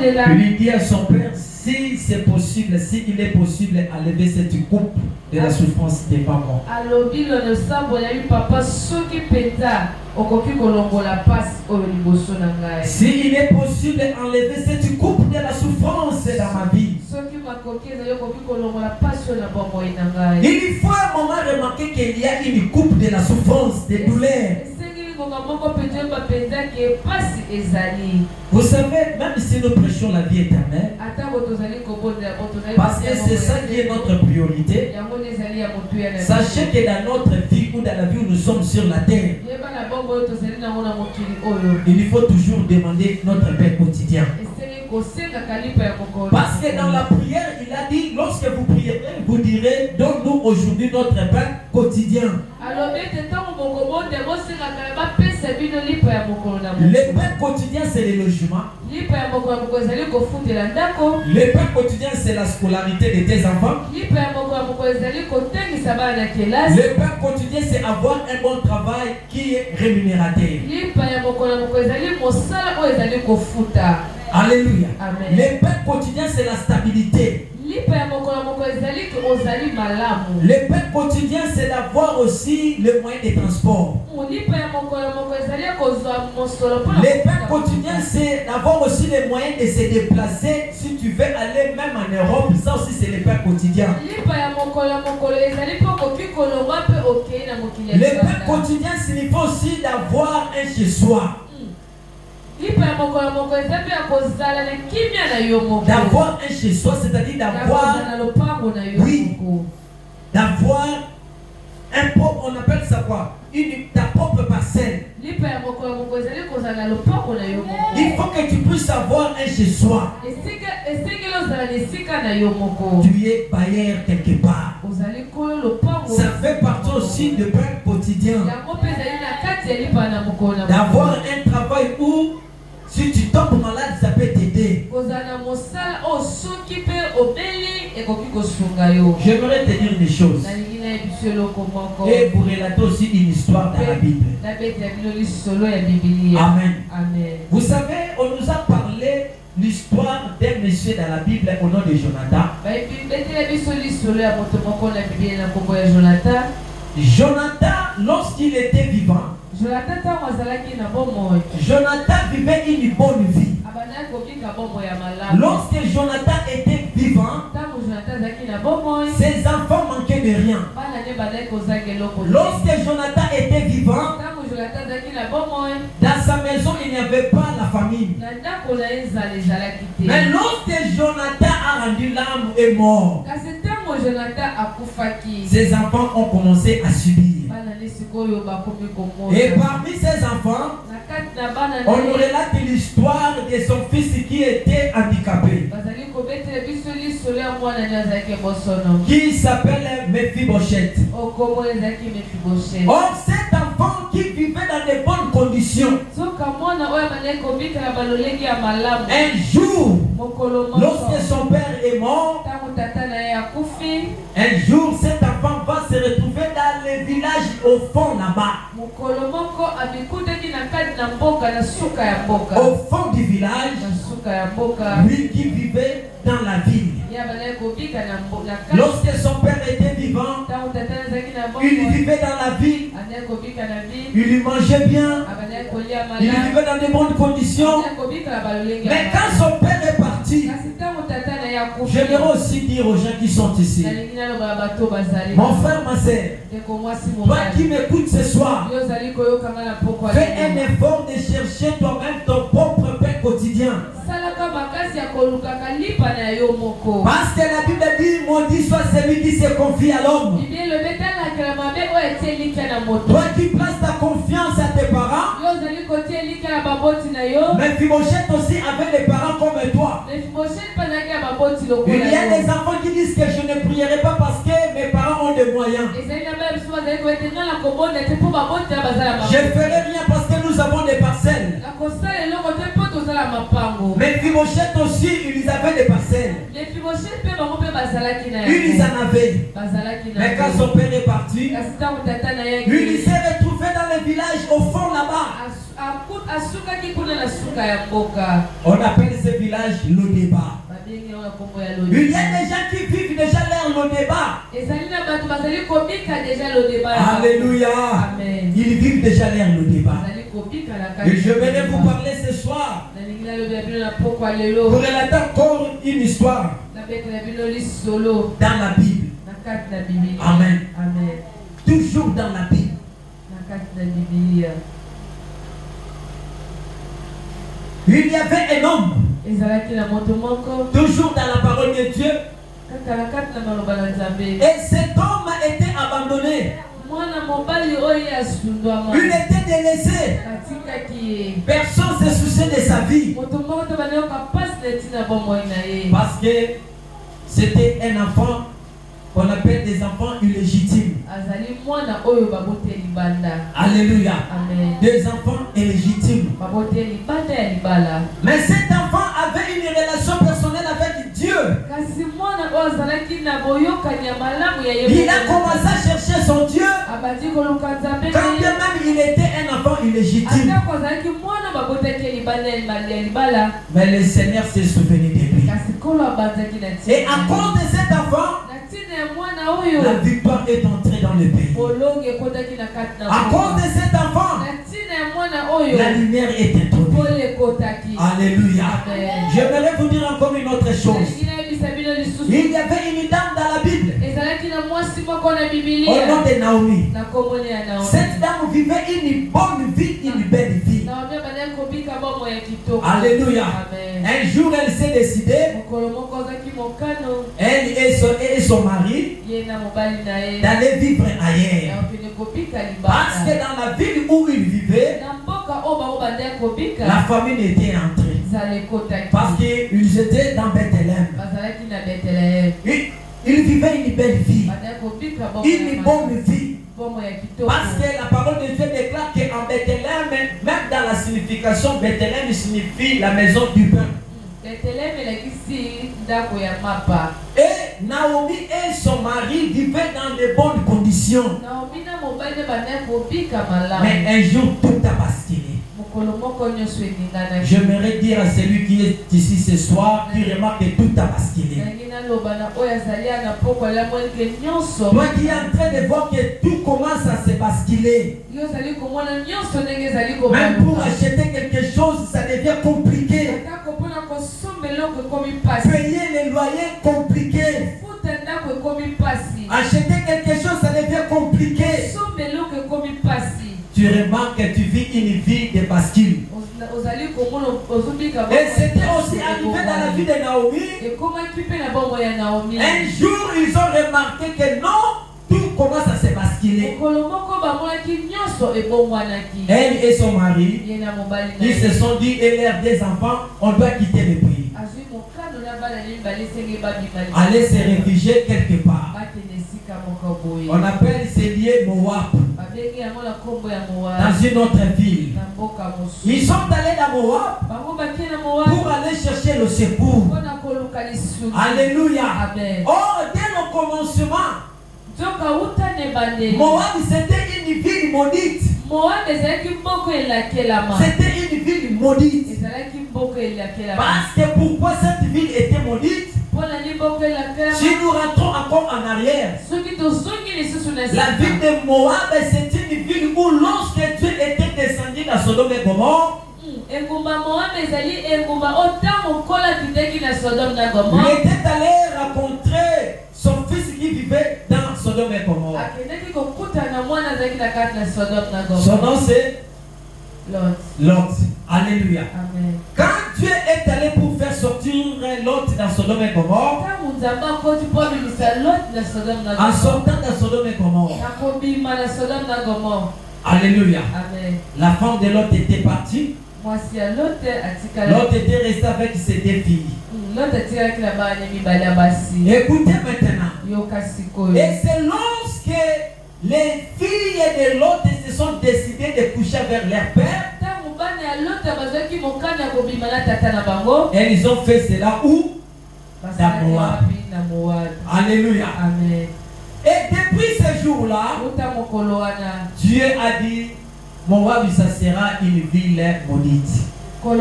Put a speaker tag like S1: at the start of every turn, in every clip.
S1: Il lui dit à son père, si c'est possible, s'il est possible, enlever cette coupe de la souffrance des parents. S'il est possible, enlever cette coupe de la souffrance dans ma vie. Il faut un moment remarquer qu'il y a une coupe de la souffrance, des douleurs. Vous savez, même si nous prêchons la vie éternelle, parce que c'est ça qui est notre priorité, sachez que dans notre vie ou dans la vie où nous sommes sur la terre, il faut toujours demander notre Père quotidien. Parce que dans la prière, il a dit, lorsque vous prierez, vous direz, donne-nous aujourd'hui notre pain quotidien. Le pain quotidien, c'est le logement. Le pain quotidien, c'est la scolarité de tes enfants. Le pain quotidien, c'est avoir un bon travail qui est rémunérateur. Alléluia. Amen. Le pain quotidien, c'est la stabilité. Le pain quotidien, c'est d'avoir aussi le moyen de transport. Le pain quotidien, c'est d'avoir aussi les moyens de se déplacer. Si tu veux aller même en Europe, ça aussi c'est le pain quotidien. Le pain quotidien signifie aussi d'avoir un chez-soi. D'avoir un chez soi, c'est-à-dire d'avoir, oui, d'avoir un propre, on appelle ça quoi? Ta propre parcelle. Il faut que tu puisses avoir un chez soi. Tu es bailleur quelque part. Ça fait partie aussi de pain quotidien. D'avoir un travail où si tu tombes malade, ça peut t'aider. J'aimerais te dire des choses. Et vous relater aussi une histoire dans la Bible. Amen. Amen. Vous savez, on nous a parlé l'histoire d'un monsieur dans la Bible au nom de Jonathan. Jonathan, lorsqu'il était vivant, Jonathan vivait une bonne vie. Lorsque Jonathan était vivant, ses enfants manquaient de rien. Lorsque Jonathan était vivant, dans sa maison il n'y avait pas la famille. Mais lorsque Jonathan a rendu l'âme est mort, ses enfants ont commencé à subir. Et parmi ses enfants, on nous relate l'histoire de son fils qui était handicapé, qui s'appelle Mephibosheth. Or, cet enfant qui vivait dans de bonnes conditions, un jour, lorsque son père est mort, un jour cet enfant va se retrouver dans le village au fond là-bas. Au fond du village, lui qui vivait dans la ville. Lorsque son père était vivant, il vivait dans la ville, il lui mangeait bien, il vivait dans de bonnes conditions. Mais quand son père est parti, j'aimerais aussi dire aux gens qui sont ici, mon frère, ma soeur, toi qui m'écoutes ce soir, fais un effort de chercher toi-même ton propre pain quotidien. Parce que la Bible dit, maudit soit celui qui se confie à l'homme. Toi qui places ta confiance à tes parents, mais Mephibosheth aussi avait des parents comme toi. Il y a des enfants qui disent que je ne prierai pas parce que mes parents ont des moyens. Je ne ferai rien parce que nous avons des parcelles. Mais Mephibosheth aussi, ils avaient des parcelles. Ils en avaient. Mais quand son père est parti, il s'est retrouvé dans le village au fond là-bas. On appelle ce village Lodeba. Il y a des gens qui vivent déjà leur Lodeba. Alléluia.
S2: Amen.
S1: Ils vivent déjà leur Lodeba. Et je vais vous parler ce soir pour relater encore une histoire dans la Bible. Amen.
S2: Amen.
S1: Toujours dans la Bible. Il y avait un homme, toujours dans la parole de Dieu, et cet homme a été abandonné. Il était délaissé. Personne ne se souciait de sa vie. Parce que c'était un enfant qu'on appelle des enfants illégitimes. Alléluia.
S2: Amen.
S1: Des enfants illégitimes. Mais cet enfant avait une relation personnelle avec Dieu. Il a commencé à chercher son Dieu. Quand bien même il était un enfant illégitime. Mais le Seigneur s'est souvenu de lui. Et à cause de cet enfant, la victoire est entrée dans le pays. À cause de cet enfant, la lumière est introduite. Alléluia. J'aimerais vous dire encore une autre chose. Il y avait une dame dans la Bible au nom de Naomi. Cette dame vivait une bonne vie, une belle vie. Alléluia. Un jour, elle s'est décidée, elle et son mari, d'aller vivre ailleurs. Parce que dans la ville où ils vivaient, la famille était entrée. Parce qu'ils étaient dans Bethléem. Ils vivaient une belle vie, une bonne vie. Parce que la parole de Dieu déclare qu'en Bethléem, même dans la signification, Bethléem signifie la maison du pain. Et Naomi et son mari vivaient dans de bonnes conditions. Mais un jour, tout a basculé. J'aimerais dire à celui qui est ici ce soir, qui remarque que tout a basculé. Toi qui es en train de voir que tout commence à se basculer. Même pour acheter quelque chose, ça devient compliqué. Payer les loyers, compliqué. Acheter quelque chose, ça devient compliqué. Tu remarques que tu vis une vie de bascule. Et c'était aussi arrivé dans la vie de Naomi. Un jour, ils ont remarqué que non, tout commence à se basculer. Elle et son mari, ils se sont dit, et leurs deux enfants, on doit quitter le pays. Aller se réfugier quelque part. On appelle ces lieux Moab. Dans une autre ville. Ils sont allés dans Moab pour aller chercher le secours. Alléluia. Or, dès le commencement, Moab c'était une ville maudite. C'était une ville maudite. Parce que pourquoi cette ville était maudite? Si nous rentrons encore en arrière, la ville de Moab c'est une ville où lorsque Dieu était descendu dans Sodome et Gomorrhe, il était allé rencontrer son fils qui vivait dans Sodome et Gomorrhe. Son nom c'est Lot. Alléluia.
S2: Amen.
S1: Quand Dieu est allé pour faire sortir Lot dans Sodome et Gomorrhe, en sortant dans Sodome et Gomorrhe, alléluia.
S2: Amen.
S1: La femme de Lot était partie. Lot était resté avec ses deux filles. Écoutez maintenant. Et c'est lorsque les filles de Lot se sont décidées de coucher avec leur père, elles ont fait cela où? Dans Moab. Alléluia.
S2: Amen.
S1: Et depuis ce jour-là, Dieu a dit Moab, ça sera une ville maudite. Parce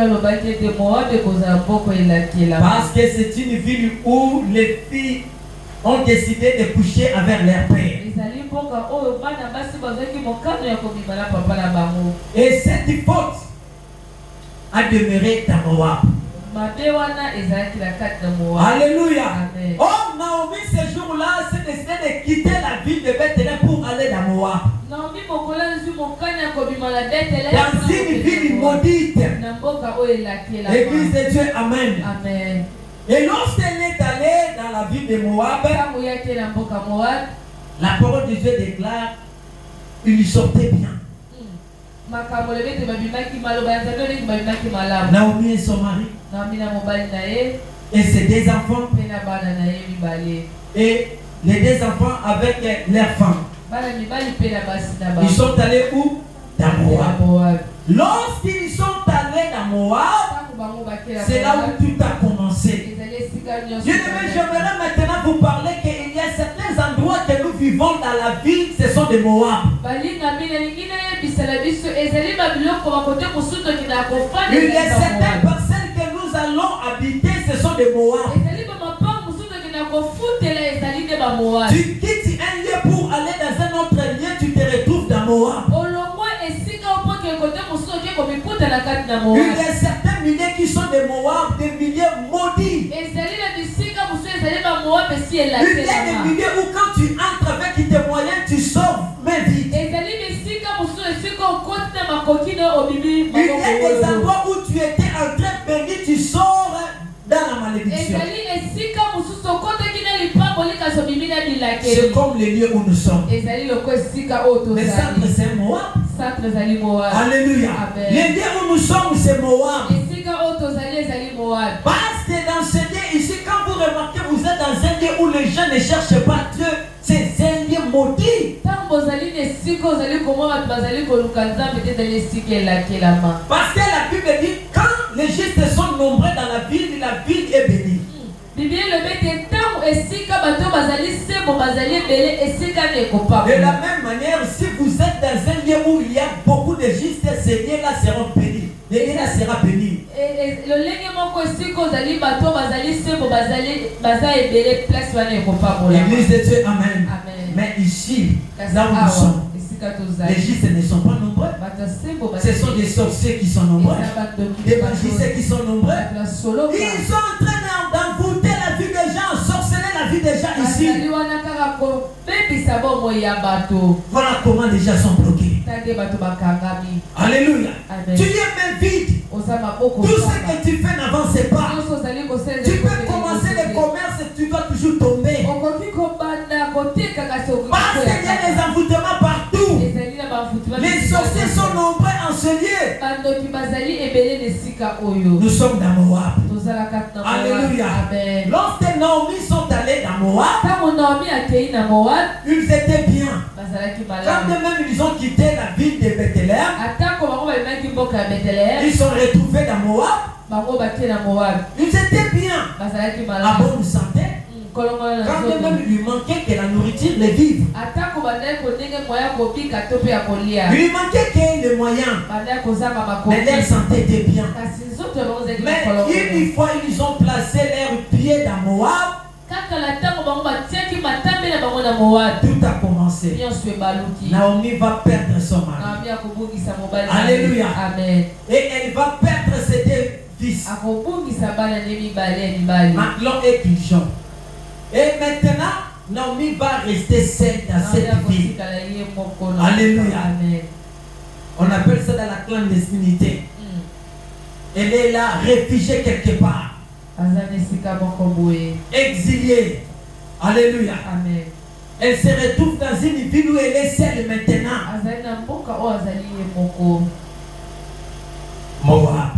S1: que c'est une ville où les filles ont décidé de coucher avec leur père. Et cette faute a demeuré dans Moab. Alléluia. Oh, Naomi, ce jour-là, s'est décidé de quitter la ville de Bethléem pour aller dans Moab. Dans une ville maudite. L'église de Dieu, amen.
S2: Amen.
S1: Et lorsqu'elle est allée dans la ville de Moab, la parole de Dieu déclare, il lui sortait bien. Naomi et son mari et ses deux enfants et les deux enfants avec leurs femmes. Ils sont allés où? Dans Moab. Lorsqu'ils sont allés dans Moab, c'est là où tout a commencé. J'aimerais maintenant vous parler qu'il y a certains endroits que nous vivons dans la ville, ce sont des Moab. Il y a certaines parcelles que nous allons habiter, ce sont des Moab. Tu quittes un lieu pour aller dans un autre lieu, tu te retrouves dans Moab. Il y a certains milliers qui sont des Moab, des milliers maudits. Il y a des milliers où quand tu entres avec tes moyens, tu sors, mais vite. Il y a des endroits où tu étais en train de bénir, tu sors dans la malédiction. C'est comme les lieux où nous sommes. Le centre, c'est Moab. Alléluia. Les lieux où nous sommes, c'est Moab. Parce que dans ce lieu ici, quand vous remarquez, vous êtes dans un lieu où les gens ne cherchent pas Dieu, c'est un lieu maudit. Parce que la Bible dit, quand les justes sont nombreux dans la ville est bénie. De la même manière, si vous êtes dans un lieu où il y a beaucoup de justes, ces lieux-là seront bénis. Les lieux-là seront bénis. L'église de Dieu, amen. Mais ici, là où nous sommes, les justes ne sont pas nombreux. Ce sont des sorciers qui sont nombreux. Des magiciens qui sont nombreux. Ils sont en train d'envoûter la vie des gens, sorceler la vie des gens ici. Voilà comment les gens sont bloqués. Alléluia. Tu es même vide. Tout ce que tu fais n'avance pas. Tu peux commencer le commerce et tu dois toujours tomber. Parce qu'il y a des envoûtements partout. Les sorciers sont nombreux en ce lieu. Nous sommes dans Moab. Alléluia. Lorsque Naomi sont allés dans Moab, ils étaient bien. Quand même ils ont quitté la ville de Bethléem, ils sont retrouvés dans Moab. Ils étaient bien, à bonne santé. Quand même il lui manquait que la nourriture, les vivres. Il lui manquait que les moyens. Mais leur santé était bien. Mais une fois ils ont placé leurs pieds dans Moab, tout a commencé. Naomi va perdre son mari. Alléluia. Et elle va perdre ses deux fils, Maclon et Kiljon. Et maintenant, Naomi va rester seule dans cette ville. Alléluia. On appelle ça dans la clandestinité. Elle est là, réfugiée quelque part. Exilée. Alléluia. Elle se retrouve dans une ville où elle est seule maintenant. Moab.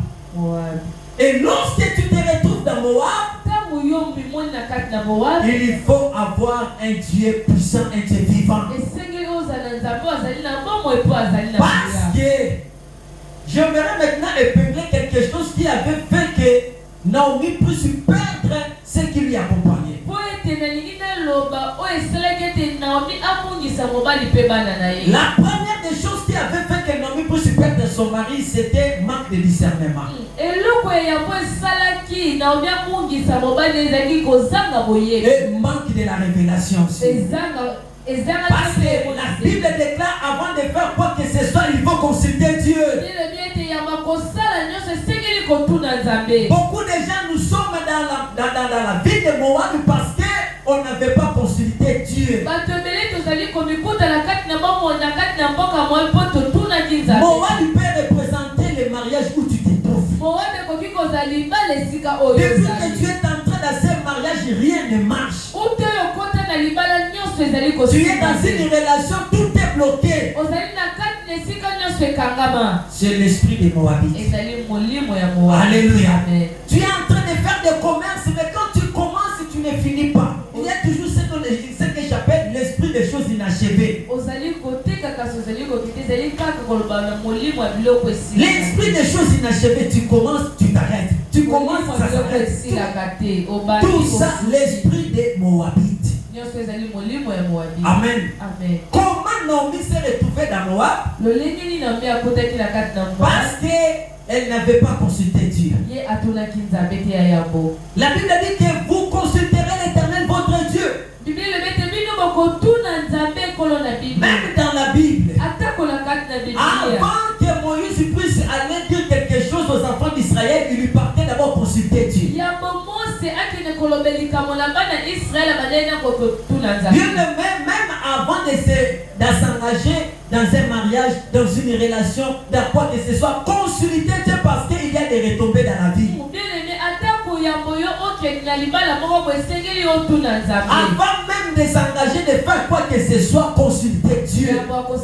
S1: Et lorsque tu te retrouves dans Moab, il faut avoir un Dieu puissant, un Dieu vivant. Parce que j'aimerais maintenant épingler quelque chose qui avait fait que Naomi puisse perdre ce qui lui accompagnait. La première des choses qui avait fait que Naomi puisse son mari, c'était manque de discernement. Et manque de la révélation aussi. Parce que la Bible déclare avant de faire quoi que ce soit, il faut consulter Dieu. Beaucoup de gens, nous sommes dans la vie de Moab parce qu'on n'avait pas consulté Dieu. Moab peut représenter le mariage où tu te trouves. Depuis que tu es en train de ce mariage, rien ne marche. Tu es dans une relation, tout est bloqué. C'est l'esprit des Moabites. Alléluia. Tu es en train de faire des commerces, mais quand tu commences, tu ne finis pas. Il y a toujours ce que j'appelle l'esprit des choses inachevées. L'esprit des choses inachevées, tu commences, tu t'arrêtes. Tu commences, ça s'arrête. Tout ça, l'esprit des Moabites. Amen. Comment Naomi s'est retrouvée dans Moab? Parce qu'elle n'avait pas consulté Dieu. La Bible dit que vous consulterez l'Éternel votre Dieu. Même dans la Bible, avant que Moïse puisse aller dire quelque chose aux enfants d'Israël, il lui partait d'abord consulter Dieu. Dieu même avant de s'engager dans un mariage, dans une relation, dans quoi que ce soit, consulter Dieu parce qu'il y a des retombées dans la vie. Avant même de s'engager, de faire quoi que ce soit, consulter Dieu. Beaucoup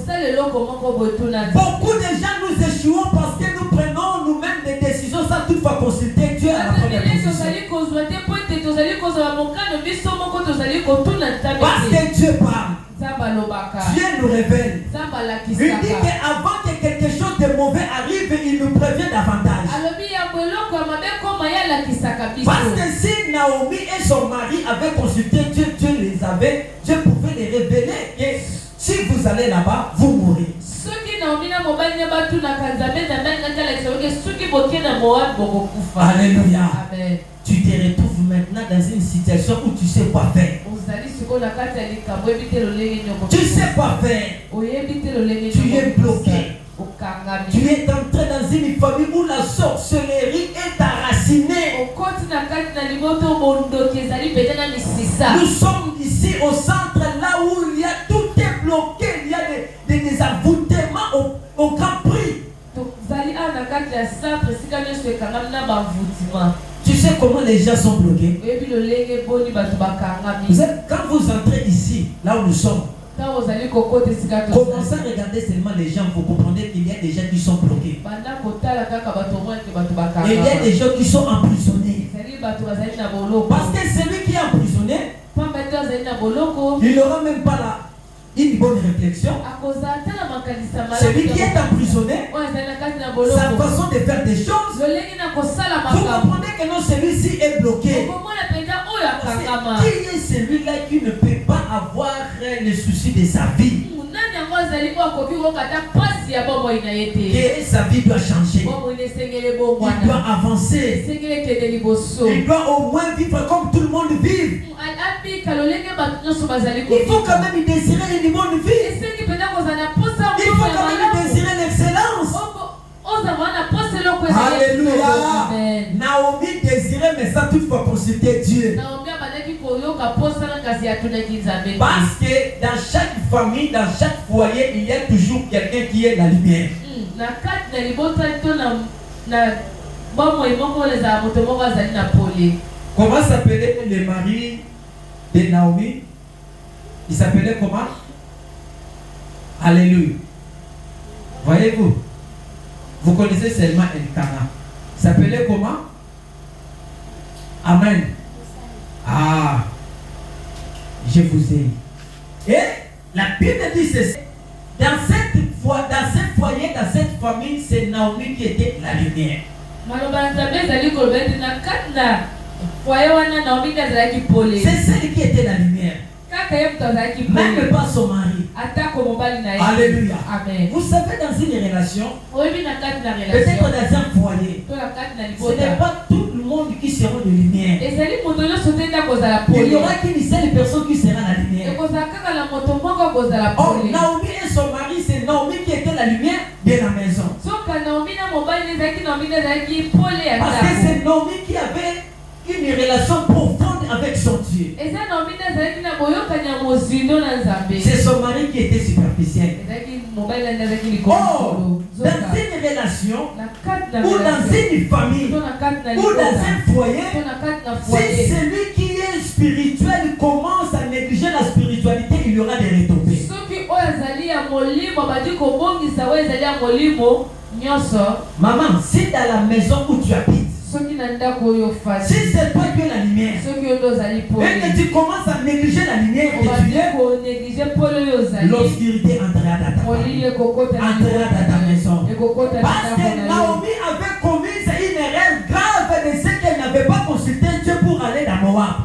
S1: de gens nous échouons parce que nous prenons nous-mêmes des décisions sans toutefois consulter Dieu à la première position. Parce que Dieu parle. Dieu nous révèle. Il dit qu'avant que quelque chose de mauvais arrive, il nous prévient davantage. Parce que si Naomi et son mari avaient consulté Dieu, Dieu pouvait les révéler. Et si vous allez là-bas, vous mourrez. Alléluia. Amen. Tu te retrouves maintenant dans une situation où tu sais quoi faire. Tu sais quoi faire. Tu es bloqué. Tu es entré dans une famille où la sorcellerie est enracinée. Nous sommes ici au centre, là où il y a tout est bloqué, il y a des envoûtements au grand prix. Tu sais comment les gens sont bloqués? Quand vous entrez ici, là où nous sommes, commencez à regarder seulement les gens, vous comprenez qu'il y a des gens qui sont bloqués. Et il y a des gens qui sont emprisonnés. Parce que celui qui est emprisonné, il n'aura même pas une bonne réflexion. Celui qui est emprisonné, sa façon de faire des choses, vous comprenez que non, celui-ci est bloqué. Qui est celui-là qui ne peut pas avoir le souci de sa vie? Que sa vie doit changer. Il doit avancer. Il doit au moins vivre comme tout le monde vit. Il faut quand même désirer une bonne vie. Il faut quand même désirer l'excellence. Alléluia. Naomi désirait, mais sans toutefois consulter Dieu. Parce que dans chaque famille, dans chaque foyer, il y a toujours quelqu'un qui est la lumière. Comment s'appelait le mari de Naomi? Il s'appelait comment? Alléluia. Voyez-vous? Vous connaissez seulement Elkana. Il s'appelait comment? Amen. Ah, je vous ai. Et la Bible dit ceci. Dans ce foyer, dans cette famille, c'est Naomi qui était la lumière. C'est celle qui était la lumière. Même pas son mari. Alléluia.
S2: Amen.
S1: Vous savez, dans une relation, peut-être dans un foyer, ce n'est pas tout le monde qui sera de lumière. Il y aura qu'une seule personne qui sera la lumière. Oh, Naomi et son mari, c'est Naomi qui était la lumière de la maison. Parce que c'est Naomi qui avait une relation profonde avec son Dieu. C'est son mari qui était superficiel. Oh, dans une relation, ou dans une famille, ou dans un foyer, si celui qui est spirituel commence à négliger la spiritualité, il y aura des retombées. Maman, c'est dans la maison où tu habites. Si c'est toi qui es la lumière, et que tu commences à négliger la lumière que l'obscurité entrera dans ta maison. Parce que Naomi avait commis une erreur grave de ce qu'elle n'avait pas consulté Dieu pour aller dans Moab.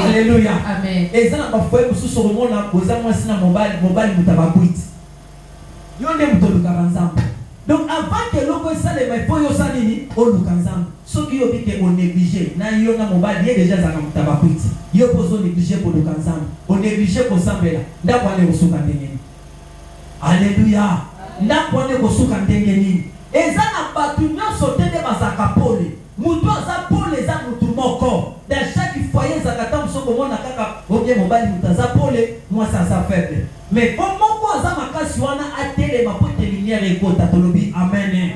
S1: Alléluia.
S2: Amen.
S1: Et ça n'a pas fait pour ce moment là, vous avez mobile mutabakuit. Yonde mutolukaranzamba. Donc avant que l'on fasse les mains pour yosanini, on nous canzam. Ce qui est que on néglige, na yona mobile y est déjà ça comme tabakuit. Yo poso négliger pour le canzam. On néglige pour sambela. Nda kwa ne kosuka ndengeni. Alléluia. Nda kwa ne kosuka ndengeni. Eza na batu nyonso tende bazaka pole. Mutu aza pole za mutu moko. Dans chaque foyer zakata musoko mona kaka obie mobile mutaza pole, moi ça ça faible. Mais comment quoi aza makasi wana atele mapote lumière ekota tolobi amen.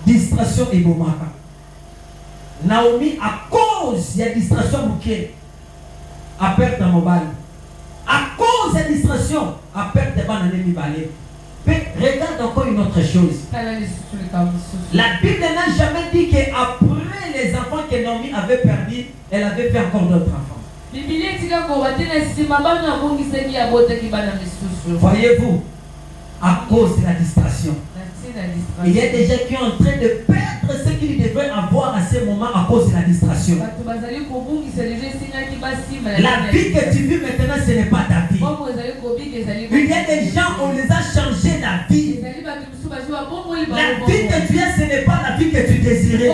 S1: Distraction et bomaka. Naomi à cause de la distraction bouquet a perdre dans mobile. À cause de la distraction a perdre des bananes mi balai. Mais regarde encore une autre chose. La Bible n'a jamais dit qu'après les enfants que Naomi avait perdus, elle avait fait encore d'autres enfants. Voyez-vous, à cause de la distraction, il y a des gens qui sont en train de perdre ce qu'ils devraient avoir à ce moment à cause de la distraction. La vie que tu vis maintenant, ce n'est pas ta vie. Il y a des gens, on les a changé la vie. La vie que tu as, ce n'est pas la vie que tu désirais.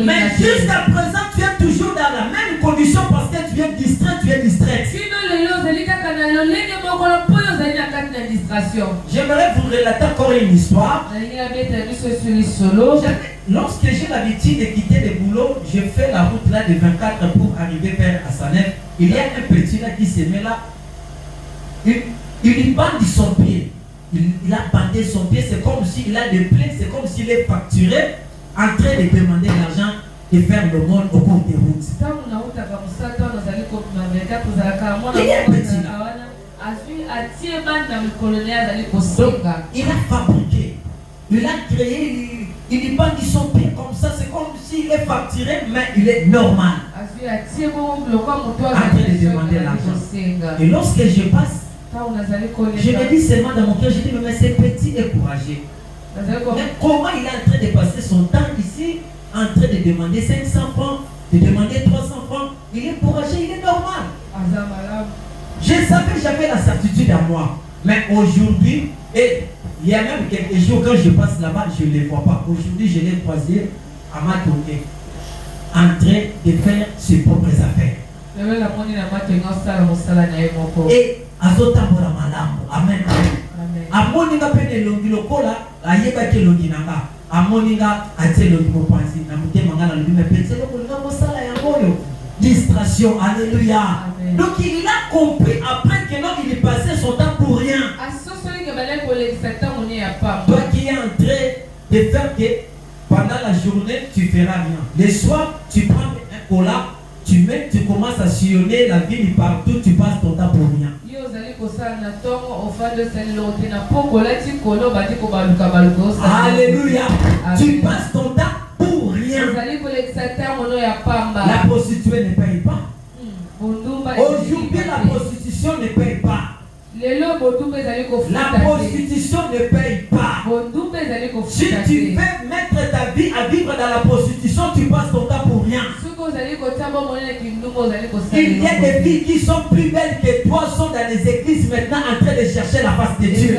S1: Mais jusqu'à présent, tu es toujours dans la même condition parce que tu es distrait, tu es distrait. J'aimerais vous relater encore une histoire. Lorsque j'ai l'habitude de quitter le boulot, je fais la route là de 24 pour arriver vers Assanef. Il y a un petit là qui se met là. Il bande son pied. Il a bandé son pied. C'est comme s'il a des plaies. C'est comme s'il est facturé en train de demander l'argent de faire le monde au cours des routes. Il y a un petit là. Il a fabriqué, il a créé, il bande son pied comme ça, c'est comme s'il est facturé, mais il est normal. En train de demander l'argent. Et lorsque je passe, je me dis seulement dans mon cœur, je dis, mais c'est petit et courageux. Mais comment il est en train de passer son temps ici, en train de demander 500 francs, de demander 300 francs, il est courageux, il est normal. Je savais, j'avais la certitude à moi. Mais aujourd'hui, et il y a même quelques jours quand je passe là-bas, je ne les vois pas. Aujourd'hui, je l'ai croisé à ma tournée, en train de faire ses propres affaires. Et azotambola malamu. Amen. Amoninga pene longi lokola, ayeba ke longi nanga. Amoninga ate longi mopanzi. Na mutema ngana longi mepetse lokola mosala ya moyo. Distraction, alléluia. Amen. Donc il a compris après que non, il est passé son temps pour rien. Toi qui es en train de faire que pendant la journée tu feras rien. Le soir tu prends un cola, tu mets, tu commences à sillonner la ville partout, tu passes ton temps pour rien. Alléluia. Tu passes ton temps pour rien. La prostituée ne paye pas. Aujourd'hui, la prostitution ne paye pas. La prostitution ne paye pas. Si tu veux mettre ta vie à vivre dans la prostitution, tu passes ton temps pour rien. Il y a des filles qui sont plus belles que toi, sont dans les églises maintenant en train de chercher la face de Dieu. Il y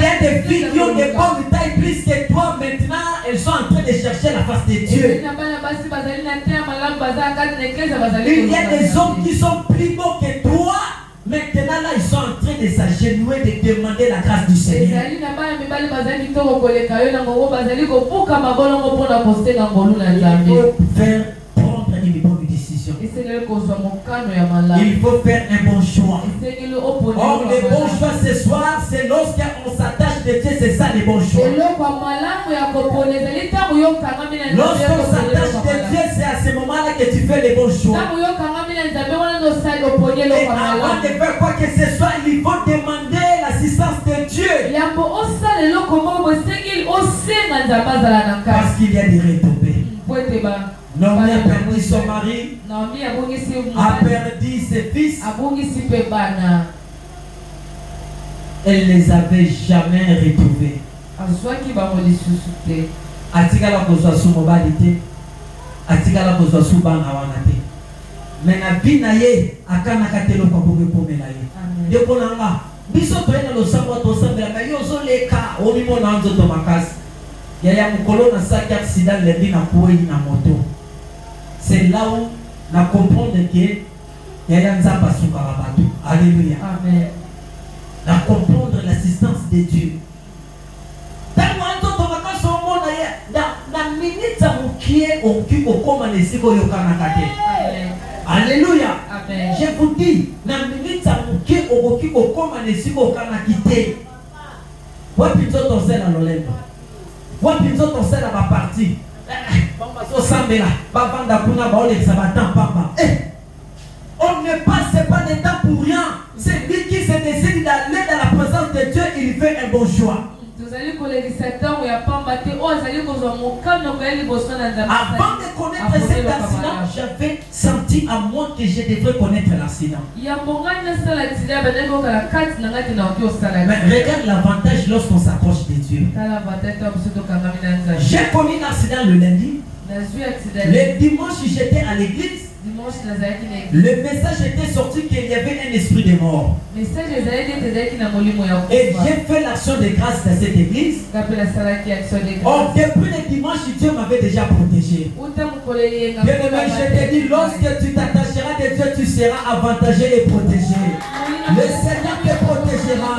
S1: a des filles qui ont des bonnes tailles plus que toi, maintenant elles sont en train de chercher la face de Dieu. Il y a des hommes qui sont plus beaux que toi. Maintenant là, ils sont en train de s'agenouiller, de demander la grâce du Seigneur. Il faut faire prendre une bonne décision. Il faut faire un bon choix. Or, le bon choix ce soir, c'est lorsqu'on s'attache de Dieu, c'est ça le bon choix. Lorsqu'on s'attache de Dieu, c'est à ce moment-là que tu fais le bon choix. Et avant de faire quoi que ce soit, il faut demander l'assistance de Dieu. Parce qu'il y a des retombées. Naomi a perdu son mari, a perdu ses fils. Elle ne les avait jamais retrouvés. Atikala kozwa su mobali te, atikala kozwa su bana wana te. Mais na vie na ye akanaka te lokwa bobe pomela ye. Ndeko nanga biso toyena losambo tosambela mais yo zoleka omimona nzoto makasi. Yaya mukolo na saki accident lendi na kuyi na moto. C'est là où na comprendre que yaya nzamba suka bato. Alléluia. Amen. Na comprendre l'assistance de Dieu. Alléluia. Je vous dis, na minute amuke okoki kokoma nesiko kana kite. Wapi nzoto sela lolendo. Wapi nzoto sela ba parti. Bamba so sambela, ba banda kuna ba ole sabatan pamba. On ne passe pas de temps pour rien. C'est lui qui se décide d'aller dans la présence de Dieu, il fait un bon choix. Avant de connaître cet accident, j'avais senti à moi que je devrais connaître l'accident. Mais regarde l'avantage lorsqu'on s'approche de Dieu. J'ai connu l'accident le lundi. Le dimanche, j'étais à l'église. Le message était sorti qu'il y avait un esprit de mort. Et j'ai fait l'action de grâce dans cette église. Or, depuis le dimanche, Dieu m'avait déjà protégé. Bien-aimé, je te dis, lorsque tu t'attacheras de Dieu, tu seras avantagé et protégé. Le Seigneur te protégera.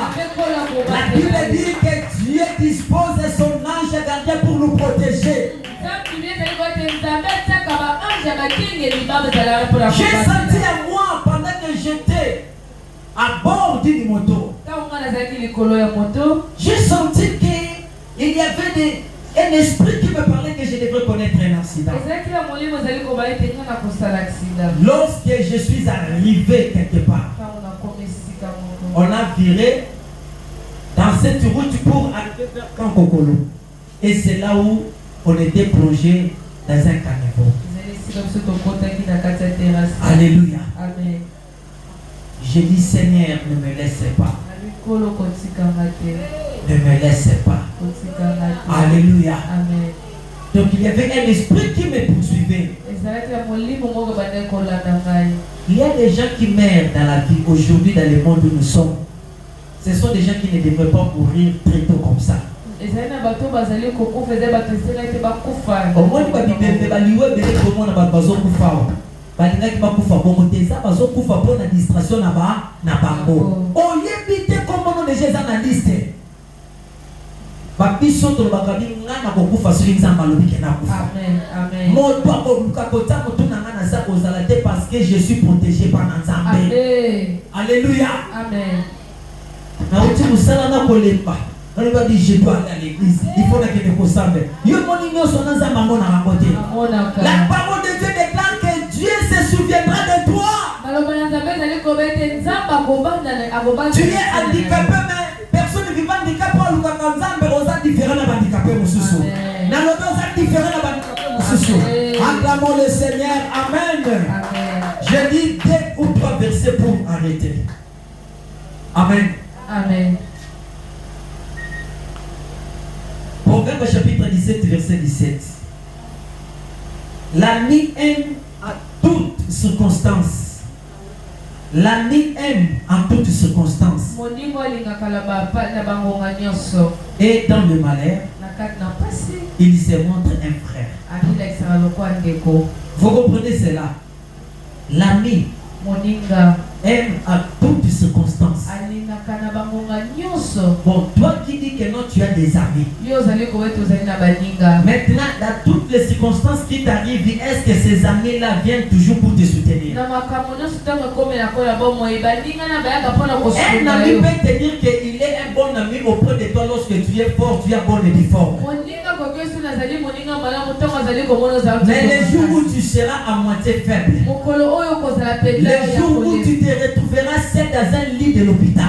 S1: La Bible dit que Dieu dispose de son ange gardien pour nous protéger. J'ai senti à moi pendant que j'étais à bord d'une moto. J'ai senti qu'il y avait un esprit qui me parlait que je devrais connaître un accident. Lorsque je suis arrivé quelque part, on a viré dans cette route pour arriver vers Kankokolo. Et c'est là où on était plongé dans un caniveau. Alléluia. Amen. Je dis Seigneur, ne me laisse pas. Ne me laisse pas. Alléluia. Amen. Donc il y avait un esprit qui me poursuivait. Il y a des gens qui meurent dans la vie aujourd'hui dans le monde où nous sommes. Ce sont des gens qui ne devraient pas mourir très tôt comme ça. Au moins, balingaki bakufa bongo te eza bazokufa mpo na distraction na bango oyebite kombono deja eza na liste babiso tolobaka binga na kokufa soki nzambe alobi ke nakufa moto akoluka kota motu na nga naza kozala te parce que je suis protégé par na nzambe. Alléluia. nauti mosala na kolemba on va dire je dois aller à l'église, il faut que je me sambe. La parole de Dieu déclare que Dieu se souviendra de toi. Tu es handicapé, mais personne ne vit pas handicapé. Acclamons le Seigneur. Amen. Je dis 2 ou 3 versets pour arrêter. Amen.
S2: Amen.
S1: Proverbe chapitre 17, verset 17. L'ami aime à toutes circonstances. L'ami aime en toutes circonstances. Et dans le malheur, il se montre un frère. Vous comprenez cela? L'ami aime à toutes circonstances. Bon, toi qui dis que non, tu as des amis. Maintenant, dans toutes les circonstances qui t'arrivent, est-ce que ces amis-là viennent toujours pour te soutenir? Un ami peut te dire qu'il est un bon ami auprès de toi lorsque tu es fort, tu es bon et difforme. Mais les jours où tu seras à moitié faible, les jours où tu te retrouveras seul dans un lit de l'hôpital,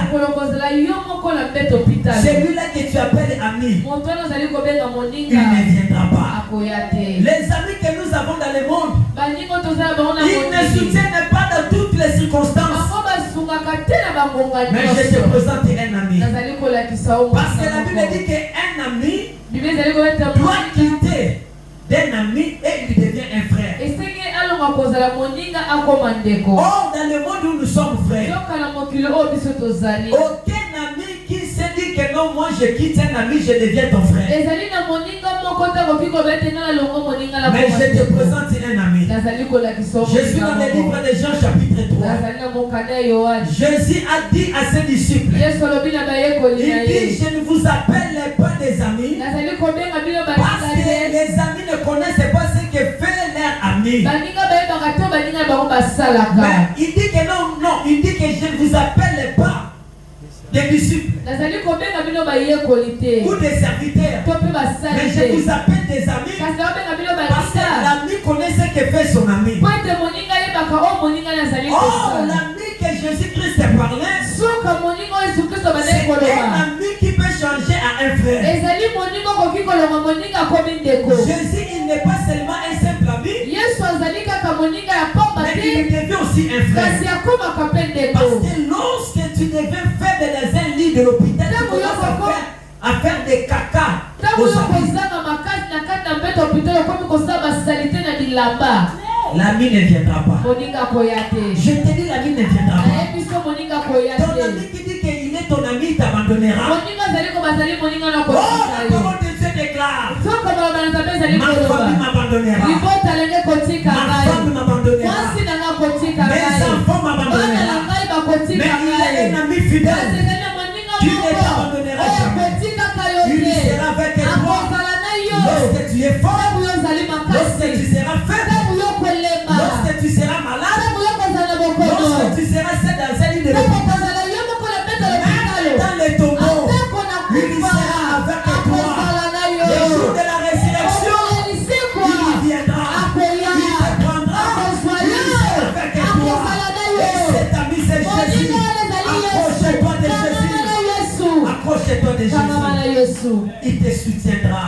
S1: celui-là que tu appelles ami, il ne viendra pas. Les amis que nous avons dans le monde, ils ne soutiennent pas dans toutes les circonstances. Mais je te présente un ami. Parce que la Bible dit qu'un ami doit quitter d'un ami et il devient un frère. Or, dans le monde où nous sommes frères, aucun ami qui se dit que non, moi je quitte un ami, je deviens ton frère. Mais je te présente un ami. Je suis dans le livre de Jean chapitre 3. Jésus a dit à ses disciples, il dit, je ne vous appelle pas des amis, parce que les amis ne connaissent pas ce que fait leur ami. Mais il dit que non, il dit que je ne vous appelle pas des disciples ou des serviteurs, mais je vous appelle des amis parce que l'ami connaît ce que fait son ami. Oh, l'ami que Jésus-Christ parlait, c'est un ami qui peut changer à un frère. Jésus, il n'est pas seulement un simple ami, mais il devient aussi un frère. Parce que lorsque tu deviens faible dans un lit de l'hôpital, tu commences à faire des caca aux amis. L'ami ne viendra pas. Je te dis, l'ami ne viendra pas. Ton ami qui dit qu'il est ton ami, il t'abandonnera. Oh, la parole de Dieu déclare, ma famille m'abandonnera, ma femme m'abandonnera, mes enfants m'abandonneront. Mais il est un ami fidèle qui ne t'abandonnera jamais. Il sera avec toi lorsque tu es fort, lorsque tu seras faible, lorsque tu seras malade, lorsque tu seras seul dans un lit de l'hôpital, dans les tombeaux, il sera avec toi. Le jour de la résurrection, il viendra, il te prendra, il sera avec toi. Et cet ami c'est Jésus. Accroche-toi de Jésus. Accroche-toi de Jésus. Il te soutiendra.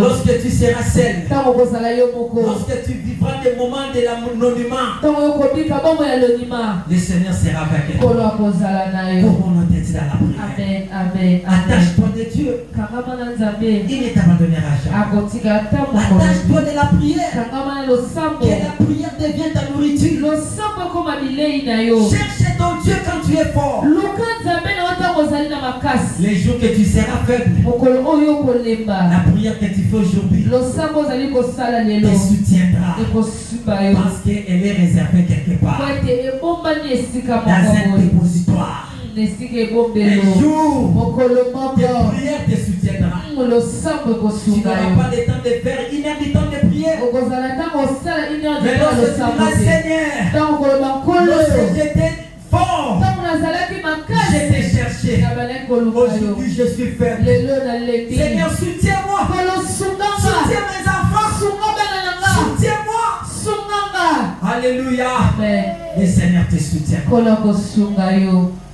S1: Lorsque tu seras seul, lorsque tu vivras des moments de l'anonymat, le Seigneur sera avec toi. Pour mon tête dans la prière. Amen. Attache-toi de Dieu. Il ne t'abandonnera jamais. Attache-toi de la prière. Que la prière devienne ta nourriture. Cherche ton Dieu quand tu es fort. Les jours que tu seras faible, la prière que tu fais aujourd'hui te soutiendra. Parce qu'elle est réservée quelque part dans un dépositoire. Un jour, tes prières te soutiendra. Tu n'auras pas le temps de faire une heure du temps de prière. Mais lorsque tu diras, Seigneur, lorsque j'étais fort, je t'ai cherché. Aujourd'hui, je suis faible. Seigneur, soutiens-moi. Soutiens mes enfants. Soutiens-moi. Alléluia. Le Seigneur te soutient.